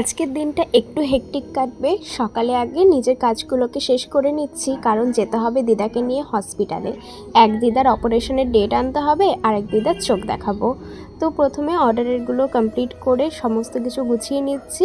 আজকের দিনটা একটু হেকটিক কাটবে। সকালে আগে নিজের কাজগুলোকে শেষ করে নিচ্ছি, কারণ যেতে হবে দিদাকে নিয়ে হসপিটালে। এক দিদার অপারেশনের ডেট আনতে হবে, আর এক দিদার চোখ দেখাবো। তো প্রথমে অর্ডারেরগুলো কমপ্লিট করে সমস্ত কিছু গুছিয়ে নিচ্ছি।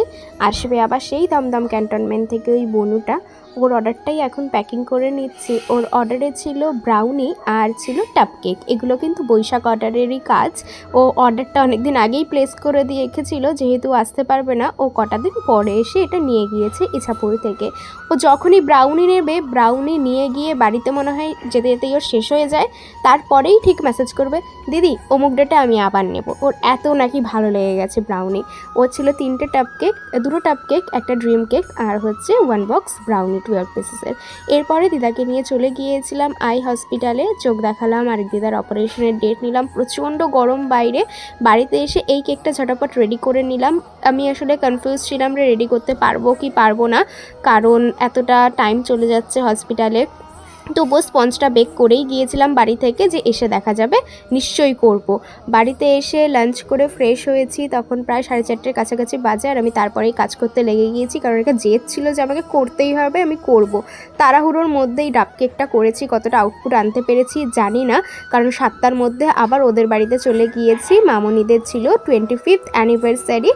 আসবে আবার সেই দমদম ক্যান্টনমেন্ট থেকে ওই বনুটা, ওর অর্ডারটাই এখন প্যাকিং করে নিচ্ছি। ওর অর্ডারে ছিল ব্রাউনি আর ছিল টাপ কেক। এগুলো কিন্তু বৈশাখ অর্ডারেরই কাজ। ও অর্ডারটা অনেক দিন আগেই প্লেস করে দিয়ে রেখেছিল, যেহেতু আসতে পারবে না ও কটা দিন পরে এসে এটা নিয়ে গিয়েছে ইছাপুর থেকে। ও যখনই ব্রাউনি নেবে, ব্রাউনি নিয়ে গিয়ে বাড়িতে মনে হয় যেতে যেতেই ওর শেষ হয়ে যায়, তারপরেই ঠিক মেসেজ করবে, দিদি অমুক ডেটে আমি আবার নেব। ওর এত নাকি ভালো লেগে গেছে ব্রাউনি। ও ছিল 3টে টাপ কেক, 2টো টাপ কেক, একটা ড্রিম কেক, আর হচ্ছে 1 বক্স ব্রাউনি 12 পিসেসের। এরপরে দিদাকে নিয়ে চলে গিয়েছিলাম আই হসপিটালে, চোখ দেখালাম, আর দিদার অপারেশনের ডেট নিলাম। প্রচণ্ড গরম বাইরে। বাড়িতে এসে এই কেকটা ঝটাপট রেডি করে নিলাম। আমি আসলে কনফিউজ ছিলাম রেডি করতে পারবো কি পারবো না, কারণ এতটা টাইম চলে যাচ্ছে হসপিটালে। তবুও স্পঞ্জটা বেক করেই গিয়েছিলাম বাড়ি থেকে, যে এসে দেখা যাবে, নিশ্চয়ই করব। বাড়িতে এসে লাঞ্চ করে ফ্রেশ হয়েছি, তখন প্রায় 4:30-এর কাছাকাছি বাজে, আর আমি তারপরেই কাজ করতে লেগে গিয়েছি, কারণ এটা জেদ ছিল যে আমাকে করতেই হবে, আমি করব। তাড়াহুড়োর মধ্যেই ডাব কেকটা করেছি। কতটা আউটপুট আনতে পেরেছি জানি না, কারণ 7টার মধ্যে আবার ওদের বাড়িতে চলে গিয়েছি। মামনিদের ছিল 25th অ্যানিভার্সারি।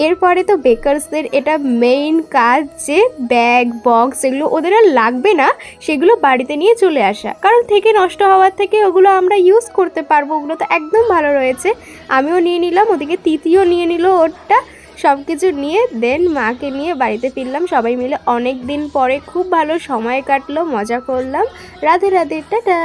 এরপরে তো বেকার্সদের এটা মেইন কাজ, যে ব্যাগ বক্স এগুলো ওদের আর লাগবে না, সেগুলো বাড়িতে নিয়ে চলে আসা, কারণ থেকে নষ্ট হওয়ার থেকে ওগুলো আমরা ইউজ করতে পারবো। ওগুলো তো একদম ভালো রয়েছে। আমিও নিয়ে নিলাম, ওদিকে তিতিও নিয়ে নিল ওরটা। সব কিছু নিয়ে দেন মাকে নিয়ে বাড়িতে ফিরলাম সবাই মিলে। অনেক দিন পরে খুব ভালো সময় কাটলো, মজা করলাম। রাধে রাধে, টাটা।